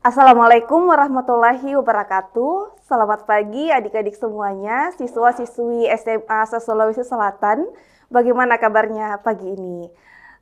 Assalamualaikum warahmatullahi wabarakatuh. Selamat pagi adik-adik semuanya, siswa-siswi SMA Sulawesi Selatan. Bagaimana kabarnya pagi ini?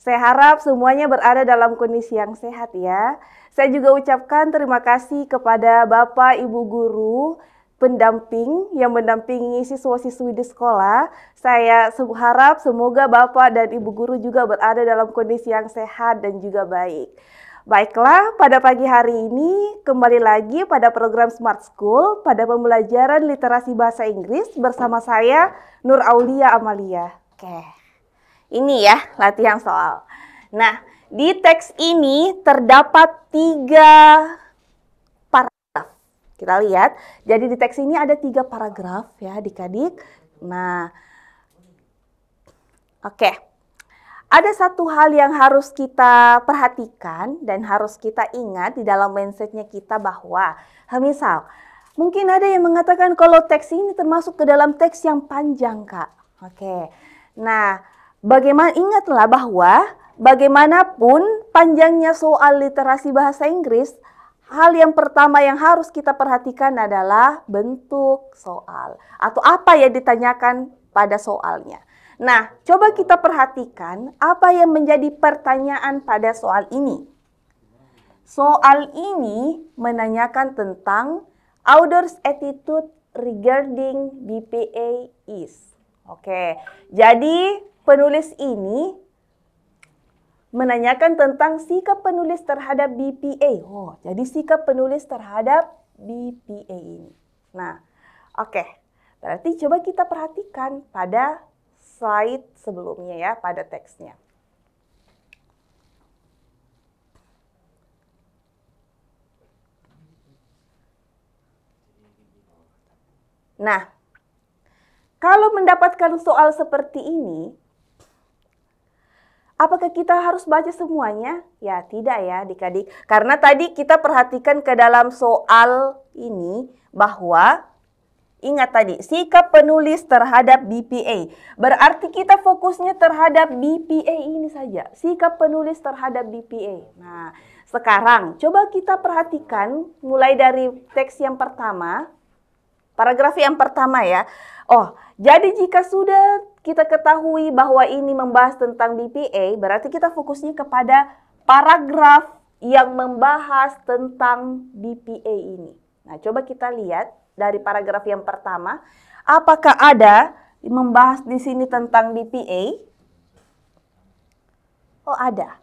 Saya harap semuanya berada dalam kondisi yang sehat ya. Saya juga ucapkan terima kasih kepada Bapak Ibu Guru pendamping yang mendampingi siswa-siswi di sekolah. Saya harap semoga Bapak dan Ibu Guru juga berada dalam kondisi yang sehat dan juga baik. Baiklah, pada pagi hari ini kembali lagi pada program Smart School pada pembelajaran literasi bahasa Inggris bersama saya Nur Aulia Amalia. Oke, ini ya latihan soal. Nah, di teks ini terdapat 3 paragraf. Kita lihat, jadi di teks ini ada 3 paragraf ya adik-adik. Nah, oke. Ada satu hal yang harus kita perhatikan dan harus kita ingat di dalam mindsetnya kita bahwa, misal, mungkin ada yang mengatakan kalau teks ini termasuk ke dalam teks yang panjang, Kak. Oke. Nah, ingatlah bahwa bagaimanapun panjangnya soal literasi bahasa Inggris, hal yang pertama yang harus kita perhatikan adalah bentuk soal atau apa yang ditanyakan pada soalnya. Nah, coba kita perhatikan apa yang menjadi pertanyaan pada soal ini. Soal ini menanyakan tentang author's attitude regarding BPA is. Oke, jadi penulis ini menanyakan tentang sikap penulis terhadap BPA. Oh, jadi sikap penulis terhadap BPA ini. Nah, oke. Berarti coba kita perhatikan pada slide sebelumnya ya, pada teksnya. Nah, kalau mendapatkan soal seperti ini, apakah kita harus baca semuanya? Ya, tidak ya adik-adik. Karena tadi kita perhatikan ke dalam soal ini bahwa ingat tadi, sikap penulis terhadap BPA. Berarti kita fokusnya terhadap BPA ini saja. Sikap penulis terhadap BPA. Nah, sekarang coba kita perhatikan mulai dari teks yang pertama. Paragraf yang pertama ya. Oh, jadi jika sudah kita ketahui bahwa ini membahas tentang BPA, berarti kita fokusnya kepada paragraf yang membahas tentang BPA ini. Nah, coba kita lihat dari paragraf yang pertama, apakah ada membahas di sini tentang BPA? Oh, ada.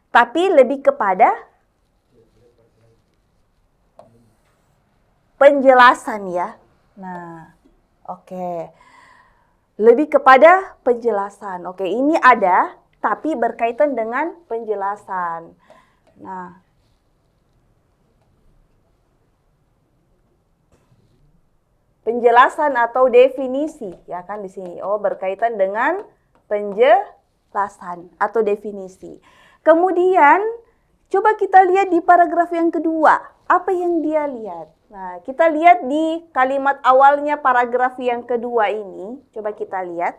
Tapi lebih kepada penjelasan ya. Nah, oke. Lebih kepada penjelasan. Oke, ini ada tapi berkaitan dengan penjelasan. Nah, penjelasan atau definisi ya kan di sini. Oh, berkaitan dengan penjelasan atau definisi. Kemudian coba kita lihat di paragraf yang kedua. Apa yang dia lihat? Nah, kita lihat di kalimat awalnya paragraf yang kedua ini. Coba kita lihat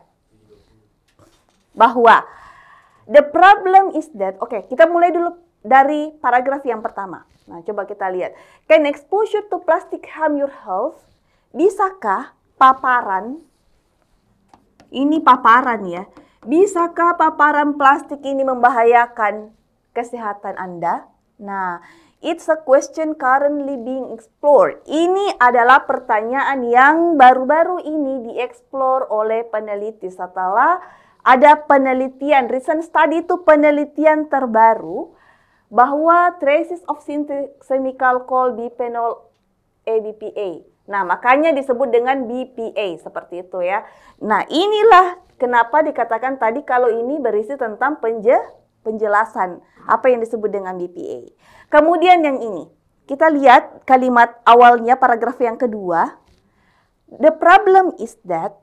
bahwa the problem is that, oke, kita mulai dulu dari paragraf yang pertama. Nah, coba kita lihat. Can exposure to plastic harm your health? Bisakah paparan, ini paparan ya, bisakah paparan plastik ini membahayakan kesehatan Anda? Nah, it's a question currently being explored. Ini adalah pertanyaan yang baru-baru ini dieksplor oleh peneliti setelah ada penelitian, recent study itu penelitian terbaru bahwa traces of synthetic chemical called bisphenol A, BPA. Nah, makanya disebut dengan BPA, seperti itu ya. Nah, inilah kenapa dikatakan tadi kalau ini berisi tentang penjelasan apa yang disebut dengan BPA. Kemudian yang ini, kita lihat kalimat awalnya paragraf yang kedua. The problem is that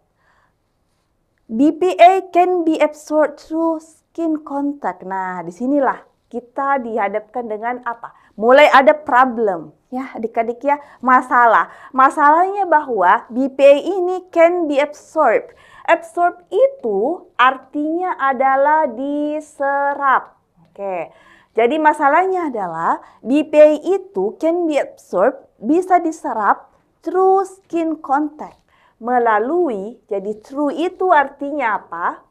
BPA can be absorbed through skin contact. Nah, disinilah kita dihadapkan dengan apa? Mulai ada problem, ya adik-adik ya, masalah. Masalahnya bahwa BPA ini can be absorbed. Absorb itu artinya adalah diserap. Oke, jadi masalahnya adalah BPA itu can be absorbed, bisa diserap through skin contact. Melalui, jadi through itu artinya apa?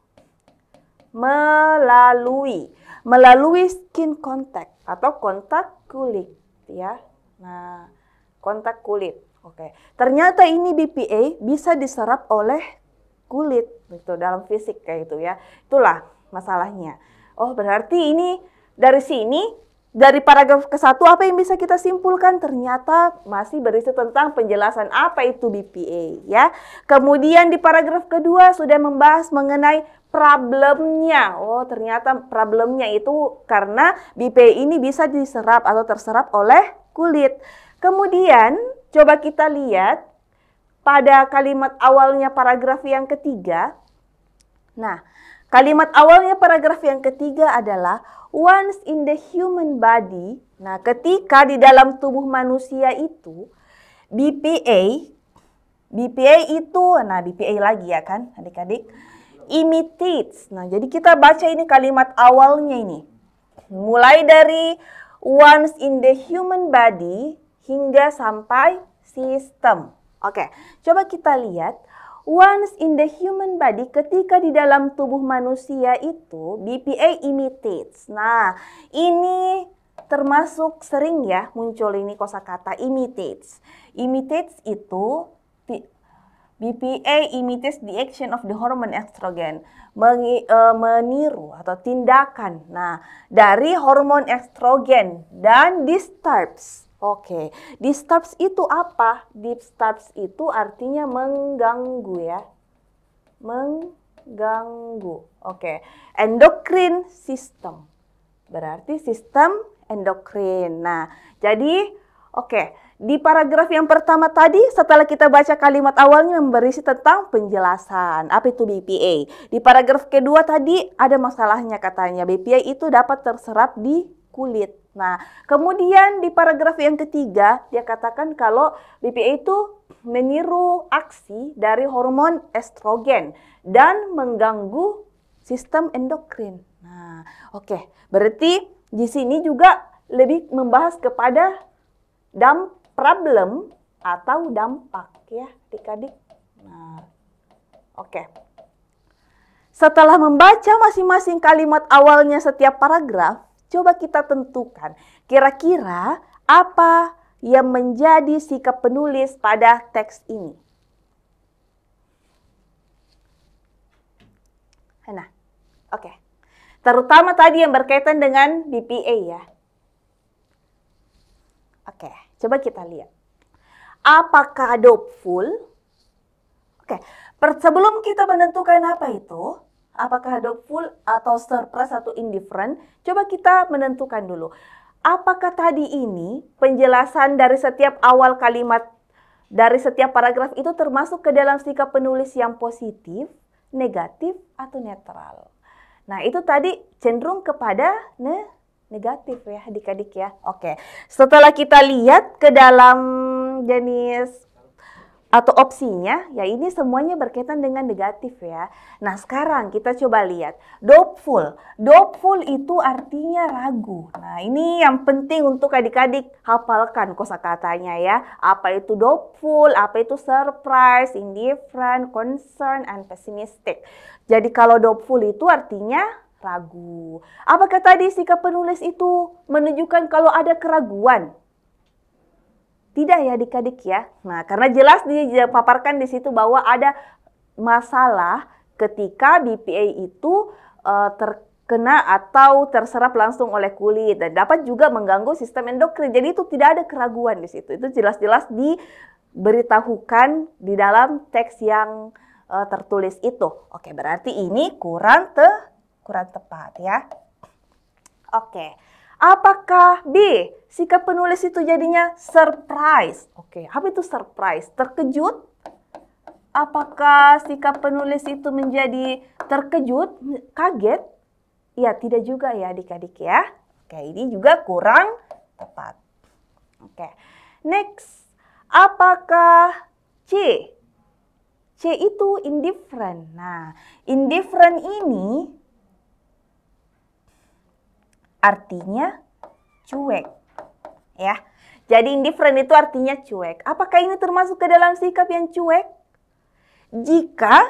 Melalui skin contact atau kontak kulit, ya. Nah, kontak kulit. Oke. Ternyata ini BPA bisa diserap oleh kulit gitu dalam fisik kayak gitu ya. Itulah masalahnya. Oh, berarti ini dari sini dari paragraf ke-1 apa yang bisa kita simpulkan? Ternyata masih berisi tentang penjelasan apa itu BPA ya. Kemudian di paragraf kedua sudah membahas mengenai problemnya. Oh, ternyata problemnya itu karena BPA ini bisa diserap atau terserap oleh kulit. Kemudian coba kita lihat pada kalimat awalnya paragraf yang ketiga. Nah, kalimat awalnya paragraf yang ketiga adalah once in the human body. Nah, ketika di dalam tubuh manusia itu BPA itu, nah BPA lagi ya kan adik-adik, imitates. Nah, jadi kita baca ini kalimat awalnya ini. Mulai dari once in the human body hingga sampai system. Oke, coba kita lihat. Once in the human body, ketika di dalam tubuh manusia itu BPA imitates. Nah, ini termasuk sering ya muncul ini kosakata imitates. Imitates itu BPA imitates the action of the hormone estrogen. Meniru atau tindakan. Nah, dari hormon estrogen dan disturbs. Oke, disturbs itu apa? Disturbs itu artinya mengganggu ya. Mengganggu. Oke, endocrine system. Berarti sistem endokrin. Nah, jadi oke, di paragraf yang pertama tadi setelah kita baca kalimat awalnya berisi tentang penjelasan apa itu BPA. Di paragraf kedua tadi ada masalahnya katanya. BPA itu dapat terserap di kulit. Nah, kemudian di paragraf yang ketiga, dia katakan kalau BPA itu meniru aksi dari hormon estrogen dan mengganggu sistem endokrin. Nah, oke. Berarti di sini juga lebih membahas kepada problem atau dampak ya, adik-adik. Nah, oke. Setelah membaca masing-masing kalimat awalnya setiap paragraf, coba kita tentukan kira-kira apa yang menjadi sikap penulis pada teks ini. Nah, oke. Terutama tadi yang berkaitan dengan BPA ya. Oke, coba kita lihat. Apakah hopeful? Oke, sebelum kita menentukan apa itu, apakah hopeful atau surprise atau indifferent, coba kita menentukan dulu. Apakah tadi ini penjelasan dari setiap awal kalimat, dari setiap paragraf itu termasuk ke dalam sikap penulis yang positif, negatif, atau netral? Nah, itu tadi cenderung kepada negatif ya adik-adik ya. Oke, setelah kita lihat ke dalam jenis atau opsinya, ya ini semuanya berkaitan dengan negatif ya. Nah, sekarang kita coba lihat. Doubtful. Doubtful itu artinya ragu. Nah, ini yang penting untuk adik-adik hafalkan kosakatanya ya. Apa itu doubtful, apa itu surprise, indifferent, concern, and pessimistic. Jadi kalau doubtful itu artinya ragu. Apakah tadi sikap penulis itu menunjukkan kalau ada keraguan? Tidak ya adik-adik ya. Nah, karena jelas dipaparkan di situ bahwa ada masalah ketika BPA itu terkena atau terserap langsung oleh kulit dan dapat juga mengganggu sistem endokrin. Jadi itu tidak ada keraguan di situ. Itu jelas-jelas diberitahukan di dalam teks yang tertulis itu. Oke, berarti ini kurang tepat ya. Oke. Apakah B, sikap penulis itu jadinya surprise? Oke, apa itu surprise? Terkejut? Apakah sikap penulis itu menjadi terkejut, kaget? Ya, tidak juga ya adik-adik ya. Oke, ini juga kurang tepat. Oke, next. Apakah C? C itu indifferent. Nah, indifferent ini artinya cuek. Ya. Jadi indifferent itu artinya cuek. Apakah ini termasuk ke dalam sikap yang cuek? Jika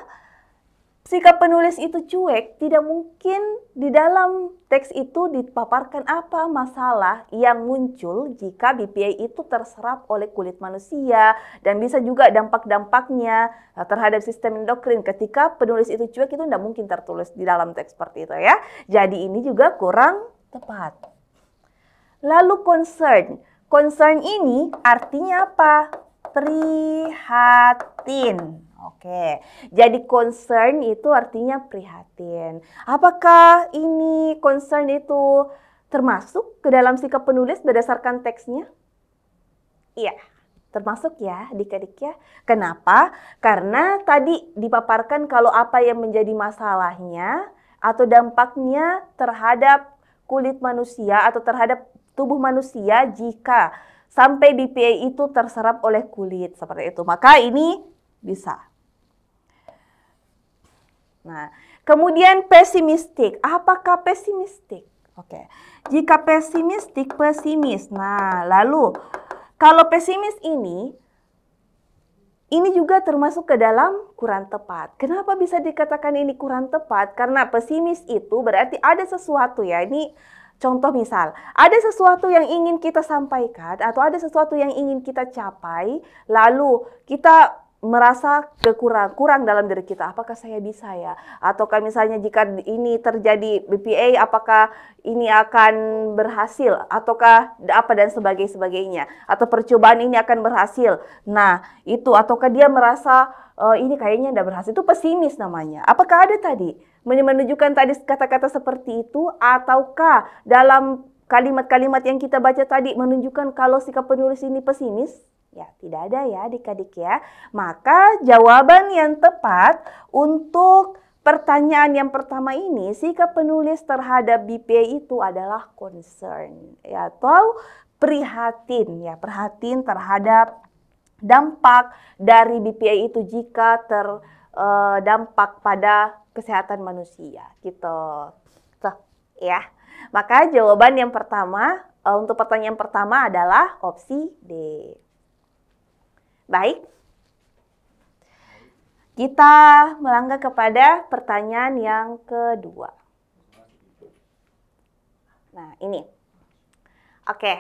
sikap penulis itu cuek, tidak mungkin di dalam teks itu dipaparkan apa masalah yang muncul jika BPA itu terserap oleh kulit manusia, dan bisa juga dampak-dampaknya terhadap sistem endokrin. Ketika penulis itu cuek, itu tidak mungkin tertulis di dalam teks seperti itu ya. Jadi ini juga kurang tepat. Lalu concern. Concern ini artinya apa? Prihatin. Oke, jadi concern itu artinya prihatin. Apakah ini concern itu termasuk ke dalam sikap penulis berdasarkan teksnya? Iya, termasuk ya adik-adik ya. Kenapa? Karena tadi dipaparkan kalau apa yang menjadi masalahnya atau dampaknya terhadap kulit manusia atau terhadap tubuh manusia jika sampai BPA itu terserap oleh kulit seperti itu. Maka ini bisa. Nah, kemudian pesimistik. Apakah pesimistik? Oke. Jika pesimistik, pesimis. Nah, lalu kalau pesimis ini juga termasuk ke dalam kurang tepat. Kenapa bisa dikatakan ini kurang tepat? Karena pesimis itu berarti ada sesuatu ya. Ini contoh misal, ada sesuatu yang ingin kita sampaikan atau ada sesuatu yang ingin kita capai, lalu kita merasa kurang dalam diri kita. Apakah saya bisa ya? Ataukah misalnya jika ini terjadi BPA, apakah ini akan berhasil? Ataukah apa dan sebagainya? Atau percobaan ini akan berhasil? Nah, itu. Ataukah dia merasa ini kayaknya tidak berhasil? Itu pesimis namanya. Apakah ada tadi menunjukkan tadi kata-kata seperti itu? Ataukah dalam kalimat-kalimat yang kita baca tadi menunjukkan kalau sikap penulis ini pesimis? Ya, tidak ada ya adik-adik ya. Maka jawaban yang tepat untuk pertanyaan yang pertama ini, sikap penulis terhadap BPA itu adalah concern ya, atau prihatin ya, prihatin terhadap dampak dari BPA itu jika terdampak pada kesehatan manusia gitu. Tuh, ya. Maka jawaban yang pertama untuk pertanyaan pertama adalah opsi D. Baik, kita melangkah kepada pertanyaan yang kedua. Nah, ini. Oke,